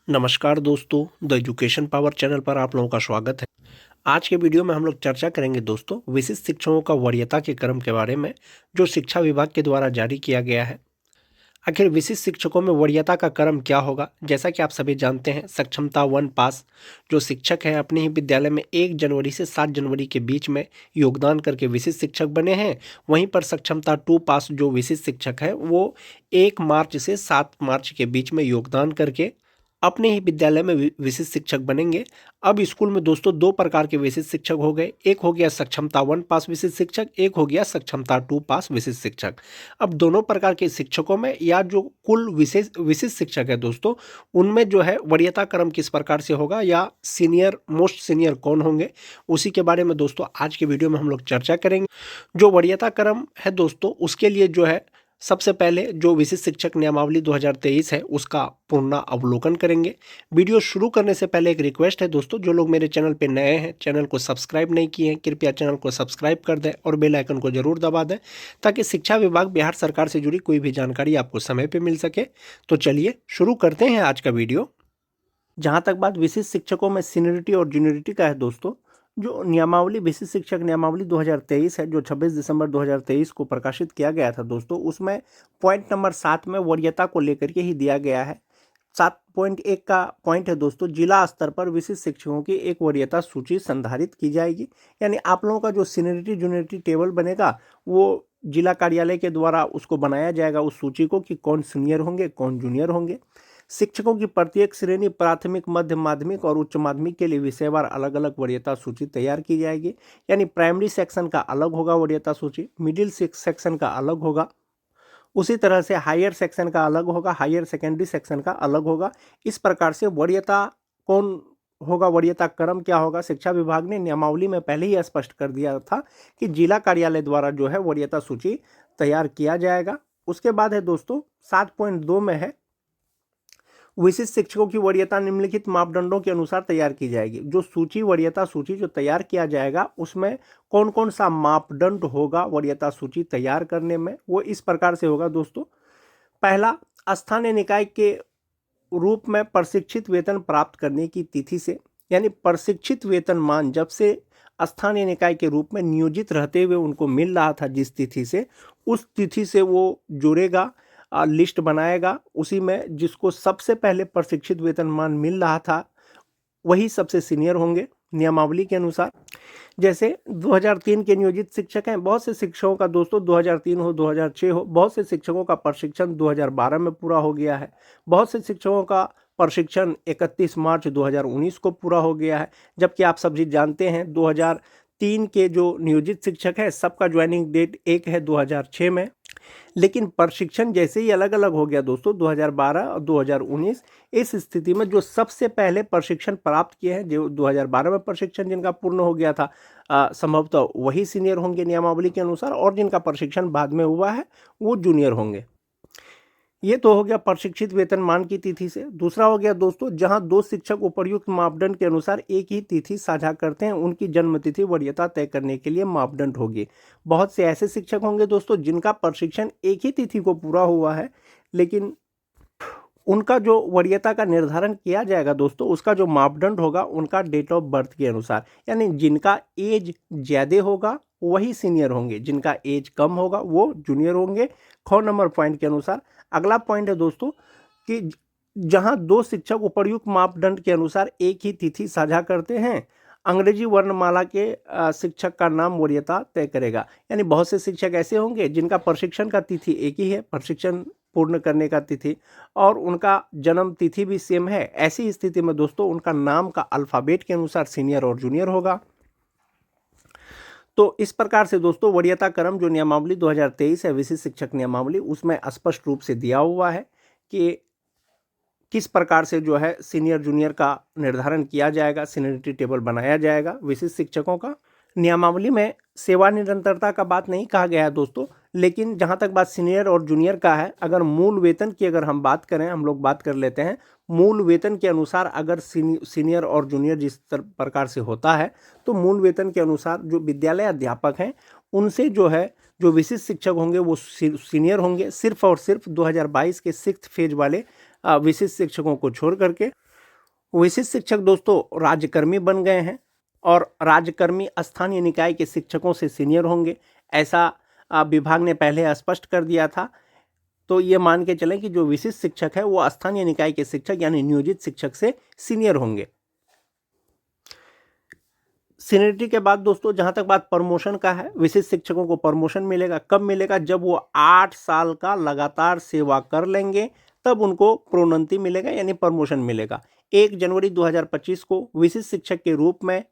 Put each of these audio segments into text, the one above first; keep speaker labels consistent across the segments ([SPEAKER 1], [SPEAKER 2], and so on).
[SPEAKER 1] नमस्कार दोस्तों, the education power channel पर आप लोगों का स्वागत है। आज के वीडियो में हम लोग चर्चा करेंगे दोस्तों विशिष्ट शिक्षकों का वरीयता के क्रम के बारे में, जो शिक्षा विभाग के द्वारा जारी किया गया है। आखिर विशिष्ट शिक्षकों में वरीयता का क्रम क्या होगा? जैसा कि आप सभी जानते हैं, सक्षमता 1 पास जो शिक्षक हैं अपने ही विद्यालय में 1 जनवरी से 7 जनवरी के बीच में योगदान करके विशिष्ट शिक्षक बने हैं। वहीं पर सक्षमता 2 पास जो विशिष्ट शिक्षक है वो 1 मार्च से 7 मार्च के बीच में योगदान करके अपने ही विद्यालय में विशिष्ट शिक्षक बनेंगे। अब स्कूल में दोस्तों 2 प्रकार के विशिष्ट शिक्षक हो गए। एक हो गया सक्षमता 1 पास विशिष्ट शिक्षक, एक हो गया सक्षमता 2 पास विशिष्ट शिक्षक। अब दोनों प्रकार के शिक्षकों में या जो कुल विशिष्ट शिक्षक है दोस्तों, उनमें जो है वरीयता क्रम किस प्रकार से होगा या सीनियर मोस्ट सीनियर कौन होंगे, उसी के बारे में दोस्तों आज के वीडियो में हम लोग चर्चा करेंगे। जो वरीयता क्रम है दोस्तों, उसके लिए जो है सबसे पहले जो विशिष्ट शिक्षक नियमावली 2023 है उसका पूर्ण अवलोकन करेंगे। वीडियो शुरू करने से पहले एक रिक्वेस्ट है दोस्तों, जो लोग मेरे चैनल पे नए हैं, चैनल को सब्सक्राइब नहीं किए हैं, कृपया चैनल को सब्सक्राइब कर दें और बेल आइकन को जरूर दबा दें, ताकि शिक्षा विभाग बिहार सरकार से जुड़ी कोई भी जानकारी आपको समय पर मिल सके। तो चलिए शुरू करते हैं आज का वीडियो। जहाँ तक बात विशिष्ट शिक्षकों में सीनियरिटी और जूनियरिटी का है दोस्तों, जो नियमावली विशिष्ट शिक्षक नियमावली 2023 है, जो 26 दिसंबर 2023 को प्रकाशित किया गया था दोस्तों, उसमें पॉइंट नंबर 7 में वरीयता को लेकर के ही दिया गया है। 7.1 का पॉइंट है दोस्तों, जिला स्तर पर विशिष्ट शिक्षकों की एक वरीयता सूची संधारित की जाएगी। यानी आप लोगों का जो सीनियरिटी जूनियरिटी टेबल बनेगा वो जिला कार्यालय के द्वारा उसको बनाया जाएगा, उस सूची को, कि कौन सीनियर होंगे कौन जूनियर होंगे। शिक्षकों की प्रत्येक श्रेणी प्राथमिक, मध्य माध्यमिक और उच्च माध्यमिक के लिए विषयवार अलग अलग वरीयता सूची तैयार की जाएगी। यानी प्राइमरी सेक्शन का अलग होगा वरीयता सूची, मिडिल सेक्शन का अलग होगा, उसी तरह से हायर सेक्शन का अलग होगा, हायर सेकेंडरी सेक्शन का अलग होगा। इस प्रकार से वरीयता कौन होगा, वरीयता क्रम क्या होगा, शिक्षा विभाग ने नियमावली में पहले ही स्पष्ट कर दिया था कि जिला कार्यालय द्वारा जो है वरीयता सूची तैयार किया जाएगा। उसके बाद है दोस्तों 7.2 में है, विशिष्ट शिक्षकों की वरीयता निम्नलिखित मापदंडों के अनुसार तैयार की जाएगी। जो सूची वरीयता सूची जो तैयार किया जाएगा उसमें कौन कौन सा मापदंड होगा वरीयता सूची तैयार करने में, वो इस प्रकार से होगा दोस्तों। पहला, स्थानीय निकाय के रूप में प्रशिक्षित वेतन प्राप्त करने की तिथि से, यानी प्रशिक्षित वेतनमान जब से स्थानीय निकाय के रूप में नियोजित रहते हुए उनको मिल रहा था जिस तिथि से, उस तिथि से वो जुड़ेगा, लिस्ट बनाएगा। उसी में जिसको सबसे पहले प्रशिक्षित वेतनमान मिल रहा था वही सबसे सीनियर होंगे नियमावली के अनुसार। जैसे 2003 के नियोजित शिक्षक हैं, बहुत से शिक्षकों का दोस्तों 2003 हो 2006 हो, बहुत से शिक्षकों का प्रशिक्षण 2012 में पूरा हो गया है, बहुत से शिक्षकों का प्रशिक्षण 31 मार्च 2019 को पूरा हो गया है। जबकि आप सभी जानते हैं 2003 के जो नियोजित शिक्षक हैं सबका ज्वाइनिंग डेट एक है 2006 में, लेकिन प्रशिक्षण जैसे ही अलग अलग हो गया दोस्तों 2012 और 2019। इस स्थिति में जो सबसे पहले प्रशिक्षण प्राप्त किए हैं, जो 2012 में प्रशिक्षण जिनका पूर्ण हो गया था, संभवतः वही सीनियर होंगे नियमावली के अनुसार, और जिनका प्रशिक्षण बाद में हुआ है वो जूनियर होंगे। ये तो हो गया प्रशिक्षित वेतनमान की तिथि से। दूसरा हो गया दोस्तों, जहां 2 शिक्षक उपर्युक्त मापदंड के अनुसार एक ही तिथि साझा करते हैं, उनकी जन्म तिथि वरीयता तय करने के लिए मापदंड होगी। बहुत से ऐसे शिक्षक होंगे दोस्तों जिनका प्रशिक्षण एक ही तिथि को पूरा हुआ है, लेकिन उनका जो वरीयता का निर्धारण किया जाएगा दोस्तों, उसका जो मापदंड होगा उनका डेट ऑफ बर्थ के अनुसार। यानी जिनका एज ज़्यादा होगा वही सीनियर होंगे, जिनका एज कम होगा वो जूनियर होंगे, ख नंबर पॉइंट के अनुसार। अगला पॉइंट है दोस्तों कि जहां 2 शिक्षक उपर्युक्त मापदंड के अनुसार एक ही तिथि साझा करते हैं, अंग्रेजी वर्णमाला के शिक्षक का नाम वरीयता तय करेगा। यानी बहुत से शिक्षक ऐसे होंगे जिनका प्रशिक्षण का तिथि एक ही है, प्रशिक्षण पूर्ण करने का तिथि, और उनका जन्म तिथि भी सेम है। ऐसी स्थिति में दोस्तों उनका नाम का अल्फाबेट के अनुसार सीनियर और जूनियर होगा। तो इस प्रकार से दोस्तों वरीयता क्रम जो नियमावली 2023 है विशिष्ट शिक्षक नियमावली, उसमें स्पष्ट रूप से दिया हुआ है कि किस प्रकार से जो है सीनियर जूनियर का निर्धारण किया जाएगा, सीनियरिटी टेबल बनाया जाएगा विशिष्ट शिक्षकों का। नियमावली में सेवा निरंतरता का बात नहीं कहा गया है दोस्तों, लेकिन जहां तक बात सीनियर और जूनियर का है, अगर मूल वेतन की अगर हम बात करें, हम लोग बात कर लेते हैं मूल वेतन के अनुसार, अगर सीनियर और जूनियर जिस प्रकार से होता है, तो मूल वेतन के अनुसार जो विद्यालय अध्यापक हैं उनसे जो है जो विशिष्ट शिक्षक होंगे वो सीनियर होंगे, सिर्फ और सिर्फ 2022 के 6th फेज वाले विशिष्ट शिक्षकों को छोड़ करके। विशिष्ट शिक्षक दोस्तों राज्यकर्मी बन गए हैं और राज्यकर्मी स्थानीय निकाय के शिक्षकों से सीनियर होंगे, ऐसा विभाग ने पहले स्पष्ट कर दिया था। तो ये मान के चलें कि जो विशिष्ट शिक्षक है वो स्थानीय निकाय के शिक्षक यानी नियोजित शिक्षक से सीनियर होंगे। सीनियरिटी के बाद दोस्तों जहां तक बात प्रमोशन का है, विशिष्ट शिक्षकों को प्रमोशन मिलेगा। कब मिलेगा? जब वो 8 साल का लगातार सेवा कर लेंगे तब उनको प्रोन्नति मिलेगा यानी प्रमोशन मिलेगा। 1 जनवरी 2025 को विशिष्ट शिक्षक के रूप में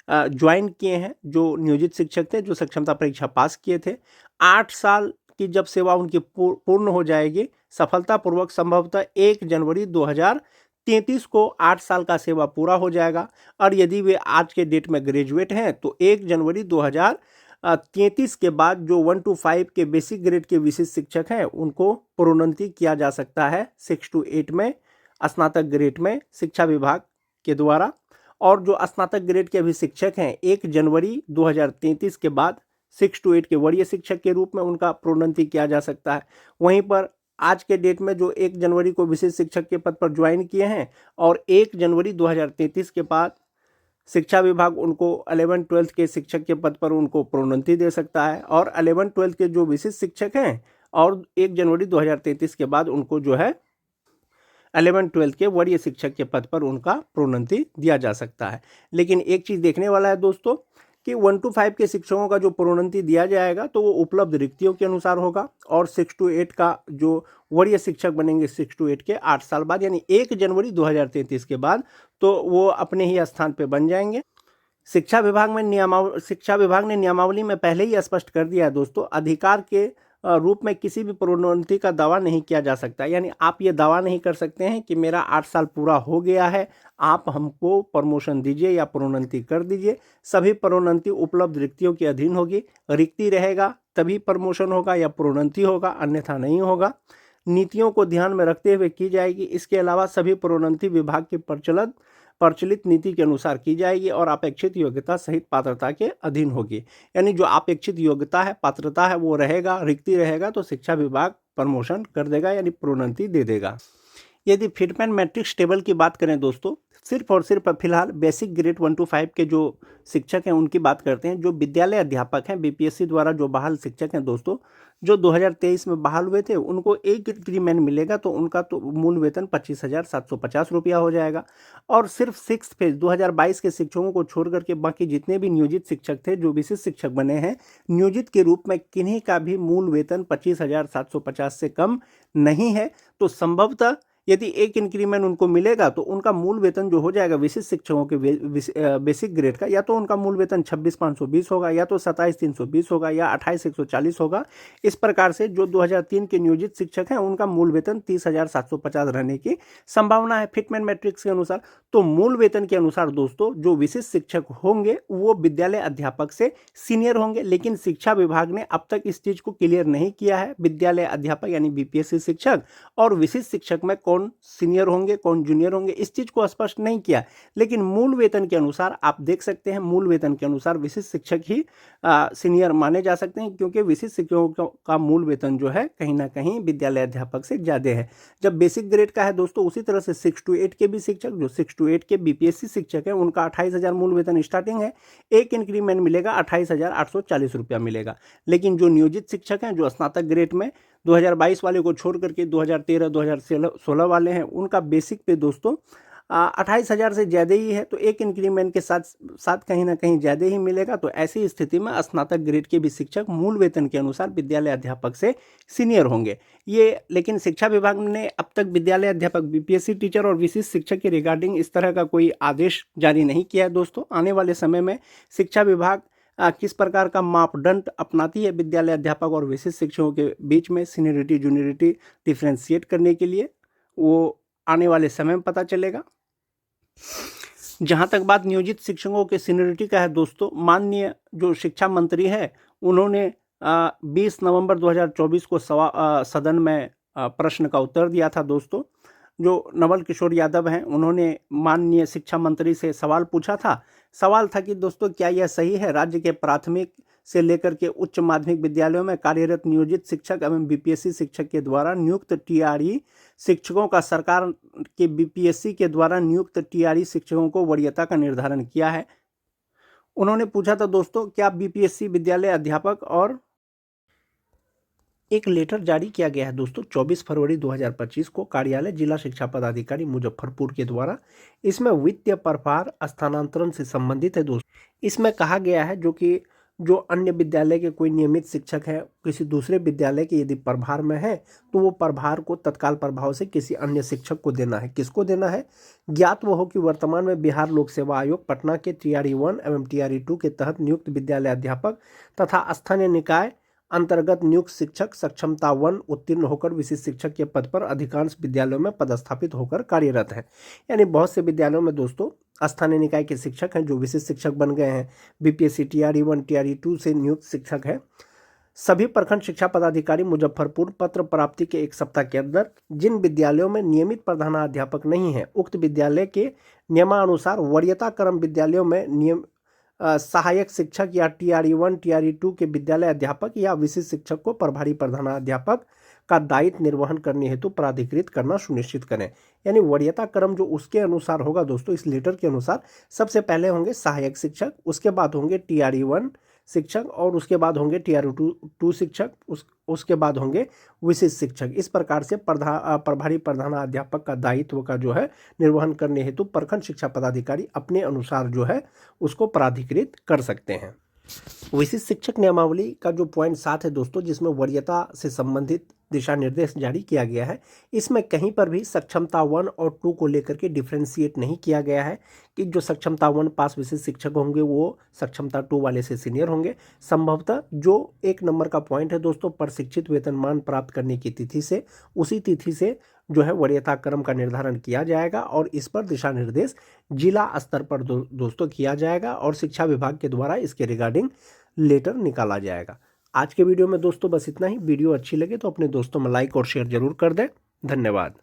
[SPEAKER 1] ज्वाइन किए हैं जो नियोजित शिक्षक थे, जो सक्षमता परीक्षा पास किए थे। 8 साल की जब सेवा उनकी पूर्ण हो जाएगी सफलतापूर्वक, संभवतः 1 जनवरी 2033 को 8 साल का सेवा पूरा हो जाएगा। और यदि वे आज के डेट में ग्रेजुएट हैं तो 1 जनवरी 2033 के बाद जो 1 to 5 के बेसिक ग्रेड के विशिष्ट शिक्षक हैं उनको प्रोन्नति किया जा सकता है 6 to 8 में स्नातक ग्रेड में शिक्षा विभाग के द्वारा। और जो स्नातक ग्रेड के अभी शिक्षक हैं 1 जनवरी 2033 के बाद 6 to 8 के वरीय शिक्षक के रूप में उनका प्रोन्नति किया जा सकता है। वहीं पर आज के डेट में जो 1 जनवरी को विशिष्ट शिक्षक के पद पर ज्वाइन किए हैं और 1 जनवरी 2033 के बाद शिक्षा विभाग उनको 11-12 के शिक्षक के पद पर उनको प्रोन्नति दे सकता है। और 11-12 के जो विशिष्ट शिक्षक हैं और 1 जनवरी 2033 के बाद उनको जो है 11-12 के वरीय शिक्षक के पद पर उनका प्रोन्नति दिया जा सकता है। लेकिन एक चीज़ देखने वाला है दोस्तों कि 1 to 5 के शिक्षकों का जो प्रोन्नति दिया जाएगा तो वो उपलब्ध रिक्तियों के अनुसार होगा। और 6 to 8 का जो वरीय शिक्षक बनेंगे 6 to 8 के 8 साल बाद यानी 1 जनवरी 2033 के बाद, तो वो अपने ही स्थान पे बन जाएंगे। शिक्षा विभाग ने नियमावली में पहले ही स्पष्ट कर दिया है दोस्तों, अधिकार के रूप में किसी भी प्रोन्नति का दावा नहीं किया जा सकता। यानी आप ये दावा नहीं कर सकते हैं कि मेरा 8 साल पूरा हो गया है, आप हमको प्रमोशन दीजिए या प्रोन्नति कर दीजिए। सभी प्रोन्नति उपलब्ध रिक्तियों के अधीन होगी। रिक्ति रहेगा तभी प्रमोशन होगा या प्रोन्नति होगा, अन्यथा नहीं होगा। नीतियों को ध्यान में रखते हुए की जाएगी। इसके अलावा सभी प्रोन्नति विभाग की प्रचलित नीति के अनुसार की जाएगी और अपेक्षित योग्यता सहित पात्रता के अधीन होगी। यानी जो अपेक्षित योग्यता है, पात्रता है, वो रहेगा। रिक्ति रहेगा तो शिक्षा विभाग प्रमोशन कर देगा यानी प्रोन्नति दे देगा। यदि फिटमैन मैट्रिक्स टेबल की बात करें दोस्तों, सिर्फ और सिर्फ फिलहाल बेसिक ग्रेड 1 to 5 के जो शिक्षक हैं उनकी बात करते हैं। जो विद्यालय अध्यापक हैं, बीपीएससी द्वारा जो बहाल शिक्षक हैं दोस्तों, जो 2023 में बहाल हुए थे, उनको एक इंक्रीमेंट मिलेगा तो उनका तो मूल वेतन 25,750 रुपया हो जाएगा। और सिर्फ 6th फेज 2022 के शिक्षकों को छोड़ करके बाकी जितने भी नियोजित शिक्षक थे, जो विशिष्ट शिक्षक बने हैं, नियोजित के रूप में किन्हीं का भी मूल वेतन 25,750 से कम नहीं है। तो संभवतः यदि एक इंक्रीमेंट उनको मिलेगा तो उनका मूल वेतन जो हो जाएगा विशिष्ट शिक्षकों के बेसिक ग्रेड का, या तो उनका मूल वेतन 26,520 होगा, या तो 27,320 होगा, या 28,140 होगा। इस प्रकार से जो 2003 के नियोजित शिक्षक हैं उनका मूल वेतन 30,750 रहने की संभावना है फिटमैन मैट्रिक्स के अनुसार। तो मूल वेतन के अनुसार दोस्तों जो विशिष्ट शिक्षक होंगे वो विद्यालय अध्यापक से सीनियर होंगे। लेकिन शिक्षा विभाग ने अब तक इस चीज को क्लियर नहीं किया है, विद्यालय अध्यापक यानी बीपीएससी शिक्षक और विशिष्ट शिक्षक में कौन सीनियर होंगे कौन जूनियर होंगे, इस चीज को स्पष्ट नहीं किया। लेकिन मूल वेतन के अनुसार आप देख सकते हैं, मूल वेतन के अनुसार विशिष्ट शिक्षक ही सीनियर माने जा सकते हैं, क्योंकि विशिष्ट शिक्षकों का मूल वेतन जो है कहीं ना कहीं विद्यालय अध्यापक से ज्यादा है। जब बेसिक ग्रेड का है दोस्तों, उसी तरह से 6 to 8 के भी शिक्षक, जो 6 to 8 के बीपीएससी शिक्षक है, उनका 28,000 मूल वेतन स्टार्टिंग है। एक इंक्रीमेंट मिलेगा 28,840 रुपया मिलेगा। लेकिन जो नियोजित शिक्षक हैं, जो स्नातक ग्रेड में 2022 वाले को छोड़ करके 2013 2016 वाले हैं, उनका बेसिक पे दोस्तों 28,000 से ज़्यादा ही है। तो एक इंक्रीमेंट के साथ साथ कहीं ना कहीं ज़्यादा ही मिलेगा। तो ऐसी स्थिति में स्नातक ग्रेड के भी शिक्षक मूल वेतन के अनुसार विद्यालय अध्यापक से सीनियर होंगे। ये लेकिन शिक्षा विभाग ने अब तक विद्यालय अध्यापक, बीपीएससी टीचर और विशिष्ट शिक्षक के रिगार्डिंग इस तरह का कोई आदेश जारी नहीं किया है दोस्तों। आने वाले समय में शिक्षा विभाग किस प्रकार का मापदंड अपनाती है विद्यालय अध्यापक और विशिष्ट शिक्षकों के बीच में सीनियरिटी जूनियरिटी डिफ्रेंशिएट करने के लिए, वो आने वाले समय में पता चलेगा। जहां तक बात नियोजित शिक्षकों के सीनियरिटी का है दोस्तों, माननीय जो शिक्षा मंत्री है उन्होंने 20 नवंबर 2024 को सदन में प्रश्न का उत्तर दिया था दोस्तों।
[SPEAKER 2] जो नवल किशोर यादव हैं उन्होंने माननीय शिक्षा मंत्री से सवाल पूछा था। सवाल था कि दोस्तों क्या यह सही है राज्य के प्राथमिक से लेकर के उच्च माध्यमिक विद्यालयों में कार्यरत नियोजित शिक्षक एवं बीपीएससी शिक्षक के द्वारा नियुक्त टीआरई शिक्षकों का सरकार के बीपीएससी के द्वारा नियुक्त टीआरई शिक्षकों को वरीयता का निर्धारण किया है। उन्होंने पूछा था दोस्तों क्या बीपीएससी विद्यालय अध्यापक और एक लेटर जारी किया गया है दोस्तों 24 फरवरी 2025 को कार्यालय जिला शिक्षा पदाधिकारी मुजफ्फरपुर के द्वारा। इसमें वित्तीय प्रभार स्थानांतरण से संबंधित है दोस्तों। इसमें कहा गया है जो अन्य विद्यालय के कोई नियमित शिक्षक है किसी दूसरे विद्यालय के यदि प्रभार में है तो वो प्रभार को तत्काल प्रभाव से किसी अन्य शिक्षक को देना है। किसको देना है? ज्ञात वो हो कि वर्तमान में बिहार लोक सेवा आयोग पटना के टीआरई 1 एवं टीआरई 2 के तहत नियुक्त विद्यालय अध्यापक तथा स्थानीय निकाय अंतर्गत नियुक्त शिक्षक सक्षमता 1 उत्तीर्ण होकर विशिष्ट शिक्षक के पद पर अधिकांश विद्यालयों में पदस्थापित होकर कार्यरत हैं। यानी बहुत से विद्यालयों में दोस्तों स्थानीय निकाय के शिक्षक हैं जो विशिष्ट शिक्षक बन गए हैं। बीपीएससी टीआरई 1 टीआरई 2 से नियुक्त शिक्षक हैं। सभी प्रखंड शिक्षा पदाधिकारी मुजफ्फरपुर पत्र प्राप्ति के 1 सप्ताह के अंदर जिन विद्यालयों में नियमित प्रधानाध्यापक नहीं है उक्त विद्यालय के नियमानुसार वरीयता क्रम विद्यालयों में नियम सहायक शिक्षक या टीआरई 1 टीआरई 2 के विद्यालय अध्यापक या विशिष्ट शिक्षक को प्रभारी प्रधानाध्यापक का दायित्व निर्वहन करने हेतु प्राधिकृत करना सुनिश्चित करें। यानी वरीयता क्रम जो उसके अनुसार होगा दोस्तों इस लेटर के अनुसार सबसे पहले होंगे सहायक शिक्षक, उसके बाद होंगे टीआरई 1 शिक्षक और उसके बाद होंगे टीआरई 2 शिक्षक, उसके बाद होंगे विशिष्ट शिक्षक। इस प्रकार से प्रभारी प्रधानाध्यापक का दायित्व का जो है निर्वहन करने हेतु प्रखंड शिक्षा पदाधिकारी अपने अनुसार जो है उसको प्राधिकृत कर सकते हैं। विशिष्ट शिक्षक नियमावली का जो पॉइंट 7 है दोस्तों जिसमें वरीयता से संबंधित दिशा निर्देश जारी किया गया है इसमें कहीं पर भी सक्षमता 1 और 2 को लेकर के डिफ्रेंशिएट नहीं किया गया है कि जो सक्षमता 1 पास विशिष्ट शिक्षक होंगे वो सक्षमता 2 वाले से सीनियर होंगे। संभवतः जो 1 नंबर का पॉइंट है दोस्तों प्रशिक्षित वेतनमान प्राप्त करने की तिथि से उसी तिथि से जो है वरीयता क्रम का निर्धारण किया जाएगा और इस पर दिशा निर्देश जिला स्तर पर दोस्तों किया जाएगा और शिक्षा विभाग के द्वारा इसके रिगार्डिंग लेटर निकाला जाएगा। आज के वीडियो में दोस्तों बस इतना ही। वीडियो अच्छी लगे तो अपने दोस्तों में लाइक और शेयर जरूर कर दें। धन्यवाद।